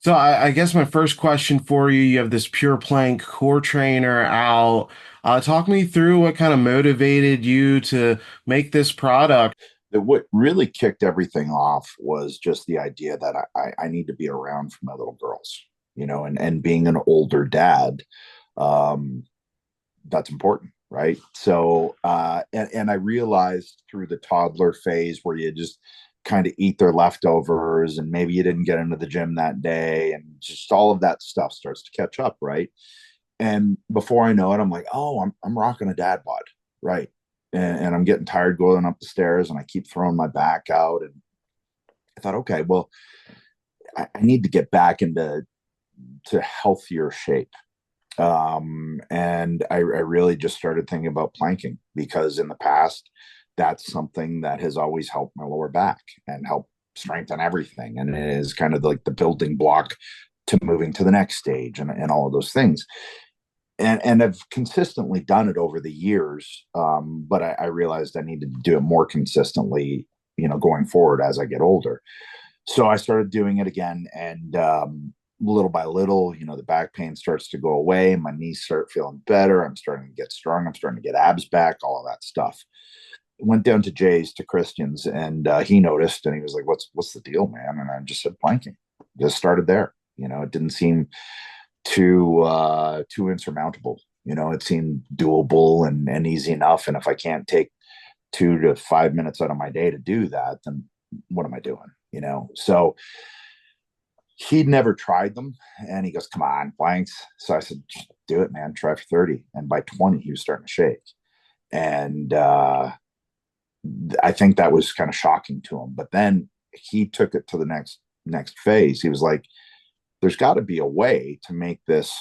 So I guess my first question for you, you have this PurePlank core trainer out. Talk me through what kind of motivated you to make this product. That what really kicked everything off was just the idea that I need to be around for my little girls, and being an older dad, um, that's important, right? So, and I realized through the toddler phase where you just kind of eat their leftovers and maybe you didn't get into the gym that day and just all of that stuff starts to catch up, right? And before I know it, I'm like, oh, I'm rocking a dad bod, right? And I'm getting tired going up the stairs, and I keep throwing my back out. And I thought, okay, well, I need to get back into healthier shape. And I really just started thinking about planking because in the past, that's something that has always helped my lower back and helped strengthen everything. And it is kind of like the building block to moving to the next stage and all of those things. And I've consistently done it over the years, but I realized I needed to do it more consistently, going forward as I get older. So I started doing it again, and little by little, the back pain starts to go away. My knees start feeling better. I'm starting to get strong. I'm starting to get abs back. All of that stuff. Went down to Jay's to Christian's, and he noticed, and he was like, "What's the deal, man?" And I just said, "Planking." Just started there. It didn't seem too insurmountable. It seemed doable and easy enough. And if I can't take 2 to 5 minutes out of my day to do that, then what am I doing? So he'd never tried them, and he goes, "Come on, blanks." So I said, "Do it, man. Try for 30." And by 20, he was starting to shake. And I think that was kind of shocking to him. But then he took it to the next phase. He was like, there's got to be a way to make this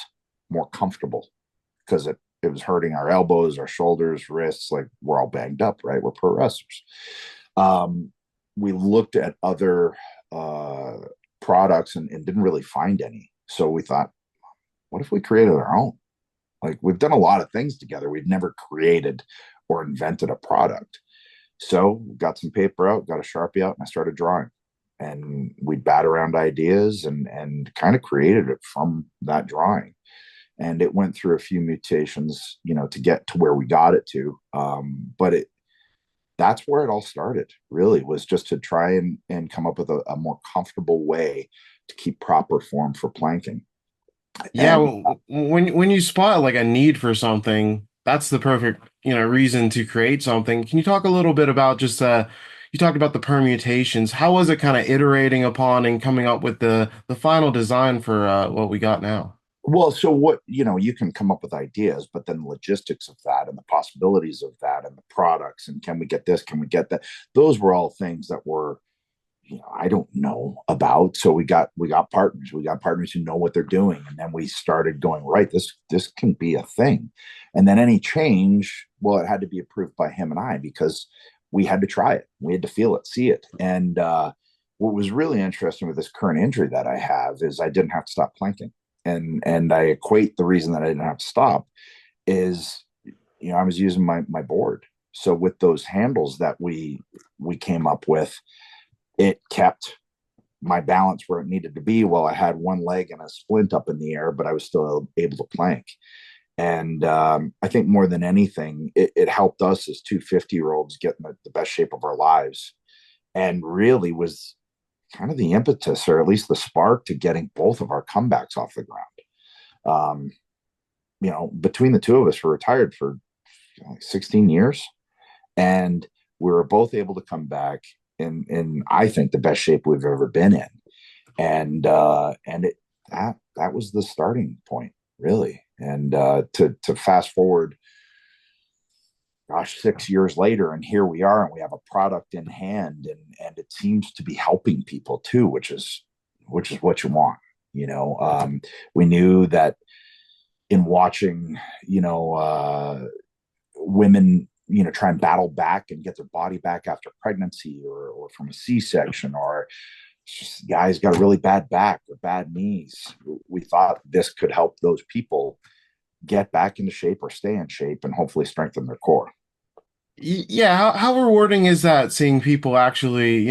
more comfortable because it was hurting our elbows, our shoulders, wrists. Like, we're all banged up, right? We're pro wrestlers. We looked at other uh, products and didn't really find any. So we thought, what if we created our own? Like, we've done a lot of things together. We've never created or invented a product. So got some paper out, got a Sharpie out, and I started drawing. And we bat around ideas and kind of created it from that drawing. And it went through a few mutations, to get to where we got it to. But that's where it all started, really, was just to try and come up with a more comfortable way to keep proper form for planking. Yeah, And when you spot like a need for something, that's the perfect, reason to create something. Can you talk a little bit about just you talked about the permutations. How was it kind of iterating upon and coming up with the final design for what we got now? well, so what, you can come up with ideas, but then the logistics of that and the possibilities of that and the products and can we get this, can we get that? Those were all things that were, I don't know about. So we got partners. We got partners who know what they're doing. And then we started going, right, this can be a thing. And then any change, well, it had to be approved by him and I because we had to try it. We had to feel it, see it. And what was really interesting with this current injury that I have is I didn't have to stop planking. And I equate the reason that I didn't have to stop is, I was using my board. So with those handles that we came up with, it kept my balance where it needed to be while I had one leg and a splint up in the air, but I was still able to plank. And I think more than anything, it helped us as two 50-year-olds get in the best shape of our lives and really was kind of the impetus or at least the spark to getting both of our comebacks off the ground. Um, between the two of us, we're retired for like 16 years and we were both able to come back in I think the best shape we've ever been in. And it that was the starting point, really. And to fast forward, gosh, 6 years later, and here we are, and we have a product in hand, and it seems to be helping people too, which is what you want. We knew that in watching, women, try and battle back and get their body back after pregnancy or from a C-section, or guys got a really bad back or bad knees. We thought this could help those people get back into shape or stay in shape and hopefully strengthen their core. Yeah, how rewarding is that seeing people actually,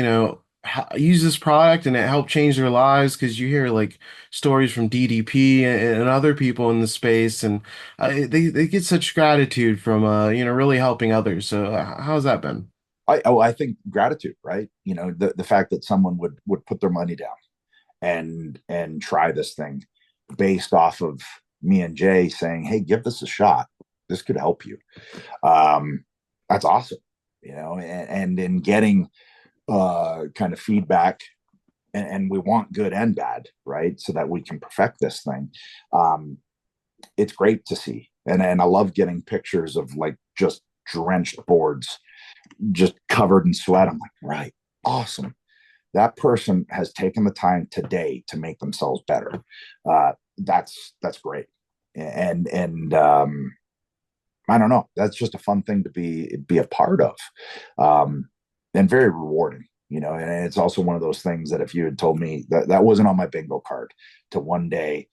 use this product and it helped change their lives? Because you hear like stories from DDP and other people in the space, and they get such gratitude from really helping others. So how's that been? I think gratitude, right? The fact that someone would put their money down and try this thing based off of me and Jay saying, "Hey, give this a shot. This could help you." Um, that's awesome, and in getting kind of feedback, and we want good and bad, right? So that we can perfect this thing. Um, it's great to see, and I love getting pictures of like just drenched boards, just covered in sweat. I'm like, right, awesome. That person has taken the time today to make themselves better. That's great, and I don't know. That's just a fun thing to be a part of, and very rewarding. And it's also one of those things that if you had told me that wasn't on my bingo card to one day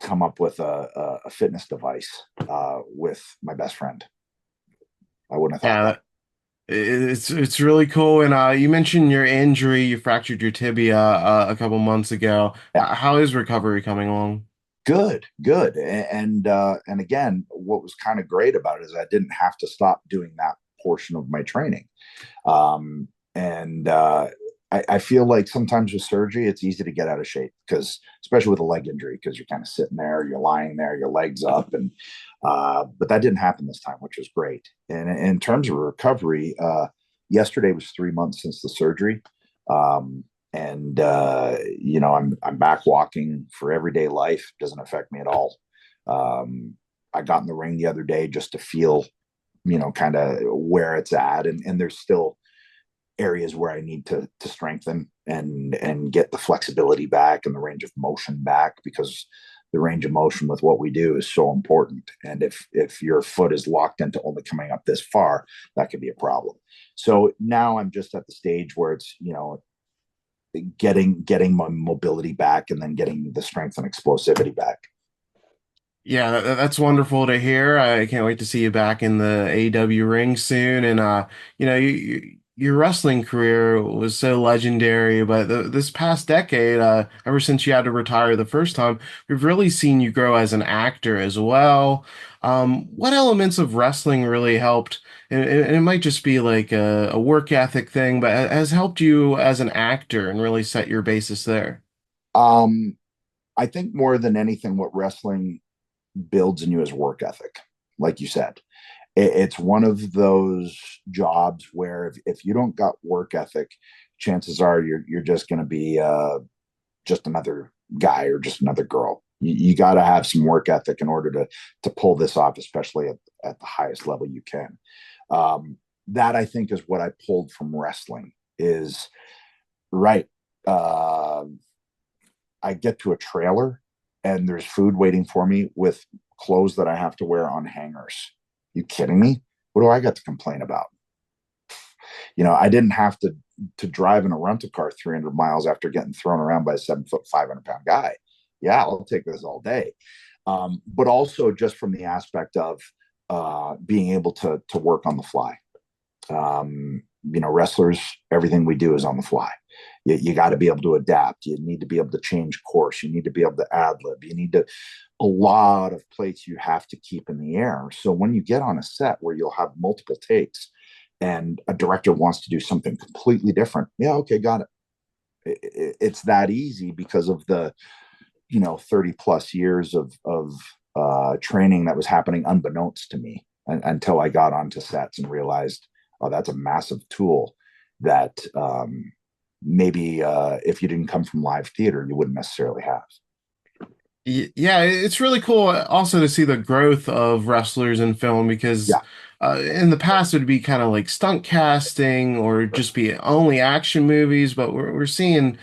come up with a fitness device with my best friend, I wouldn't have thought that. Yeah, it's really cool. And you mentioned your injury, you fractured your tibia a couple months ago. Yeah, How is recovery coming along? good, and again, what was kind of great about it is I didn't have to stop doing that portion of my training. And I feel like sometimes with surgery, it's easy to get out of shape because, especially with a leg injury, because you're kind of sitting there, you're lying there, your legs up, and but that didn't happen this time, which was great. And in terms of recovery, yesterday was 3 months since the surgery, and I'm back walking for everyday life. Doesn't affect me at all. I got in the ring the other day just to feel kind of where it's at, and there's still areas where I need to strengthen and get the flexibility back and the range of motion back, because the range of motion with what we do is so important. And if your foot is locked into only coming up this far, that could be a problem. So now I'm just at the stage where it's getting my mobility back and then getting the strength and explosivity back. Yeah, that's wonderful to hear. I can't wait to see you back in the AW ring soon. And your wrestling career was so legendary, but this past decade, ever since you had to retire the first time, we've really seen you grow as an actor as well. What elements of wrestling really helped? And it might just be like a work ethic thing, but has helped you as an actor and really set your basis there. um I think more than anything, what wrestling builds in you is work ethic. Like you said, it's one of those jobs where if you don't got work ethic, chances are you're just going to be just another guy or just another girl. You got to have some work ethic in order to pull this off, especially at the highest level you can. That I think is what I pulled from wrestling is right. Uh, I get to a trailer and there's food waiting for me with clothes that I have to wear on hangers. You kidding me? What do I got to complain about? I didn't have to drive in a rental car 300 miles after getting thrown around by a 7 foot 500 pound guy. Yeah, I'll take this all day. But also just from the aspect of being able to work on the fly. Wrestlers, everything we do is on the fly. You got to be able to adapt. You need to be able to change course. You need to be able to ad lib. A lot of plates you have to keep in the air. So when you get on a set where you'll have multiple takes and a director wants to do something completely different, yeah, okay, got it. It's that easy because of the 30 plus years of training that was happening unbeknownst to me until I got onto sets and realized, oh, that's a massive tool that maybe if you didn't come from live theater, you wouldn't necessarily have. Yeah, it's really cool also to see the growth of wrestlers in film because Yeah. in the past it would be kind of like stunt casting or just be only action movies, but we're seeing,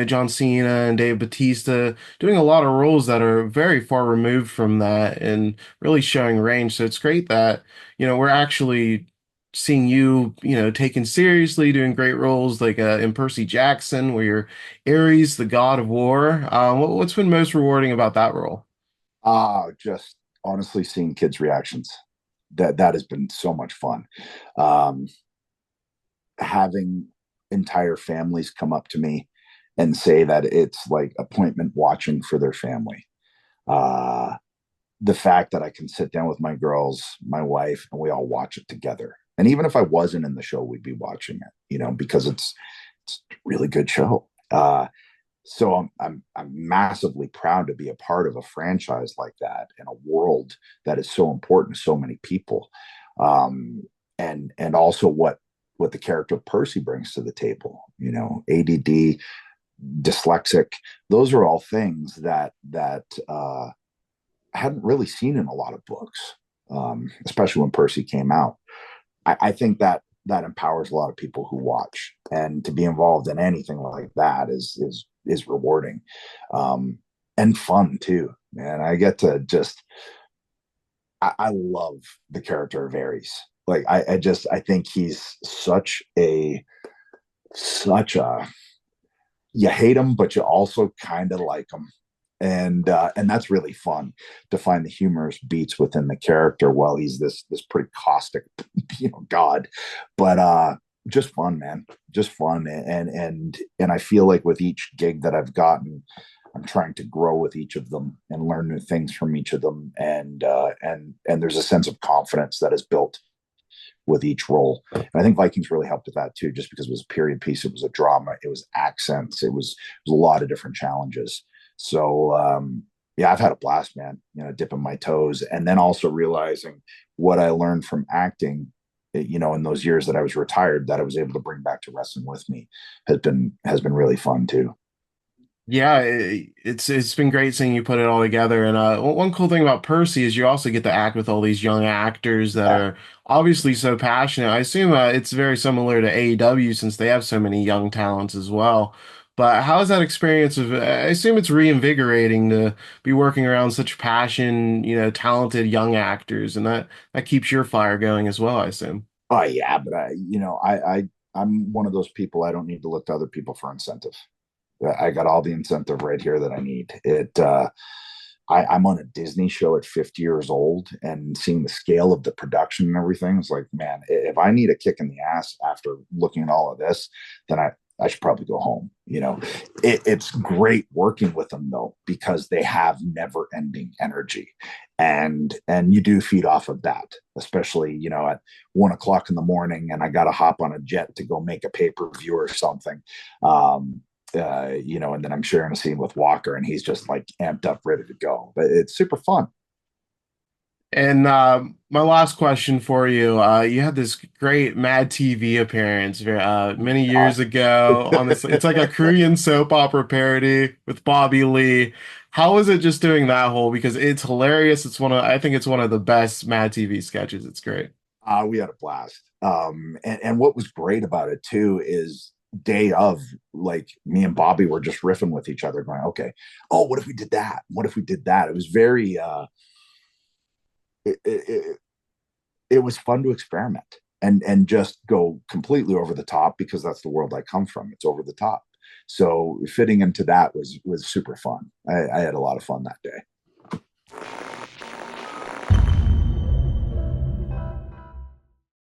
John Cena and Dave Bautista doing a lot of roles that are very far removed from that and really showing range. So it's great that, we're actually seeing you, taken seriously, doing great roles like in Percy Jackson, where you're Ares, the god of war. What's been most rewarding about that role? Just honestly seeing kids' reactions. That has been so much fun. Um, having entire families come up to me and say that it's like appointment watching for their family. Uh, the fact that I can sit down with my girls, my wife, and we all watch it together. And even if I wasn't in the show, we'd be watching it, because it's a really good show. So I'm massively proud to be a part of a franchise like that in a world that is so important to so many people, and also what the character of Percy brings to the table. ADD, dyslexic, those are all things that I hadn't really seen in a lot of books, especially when Percy came out. I think that empowers a lot of people who watch, and to be involved in anything like that is rewarding, and fun too. Man, I get to I love the character of Ares. Like I think he's such a you hate him, but you also kind of like him, and that's really fun to find the humorous beats within the character while he's this pretty caustic, god. But just fun, man, just fun, and I feel like with each gig that I've gotten, I'm trying to grow with each of them and learn new things from each of them, and there's a sense of confidence that is built with each role. And I think Vikings really helped with that too, just because it was a period piece, it was a drama, it was accents, it was a lot of different challenges. So yeah, I've had a blast, man. Dipping my toes, and then also realizing what I learned from acting, in those years that I was retired, that I was able to bring back to wrestling with me, has been really fun too. Yeah, it's been great seeing you put it all together. And one cool thing about Percy is you also get to act with all these young actors that Yeah. are obviously so passionate. I assume it's very similar to AEW since they have so many young talents as well. But how is that experience of, I assume it's reinvigorating to be working around such passion, talented young actors, and that keeps your fire going as well, I assume. Oh yeah, but I'm one of those people. I don't need to look to other people for incentive. I got all the incentive right here that I need. I'm on a Disney show at 50 years old, and seeing the scale of the production and everything, it's like, man, if I need a kick in the ass after looking at all of this, then I should probably go home. It's great working with them though, because they have never ending energy, and you do feed off of that, especially, at 1 o'clock in the morning, and I got to hop on a jet to go make a pay-per-view or something. And then I'm sharing a scene with Walker, and he's just like amped up, ready to go. But it's super fun. And my last question for you, you had this great Mad TV appearance many years ago on this. It's like a Korean soap opera parody with Bobby Lee. How was it just doing that whole? Because it's hilarious. I think it's one of the best Mad TV sketches. It's great. We had a blast. And what was great about it too is day of, like, me and Bobby were just riffing with each other, going, okay, oh, what if we did that? What if we did that? It was very it, it, it was fun to experiment and just go completely over the top, because that's the world I come from. It's over the top. So fitting into that was super fun. I had a lot of fun that day.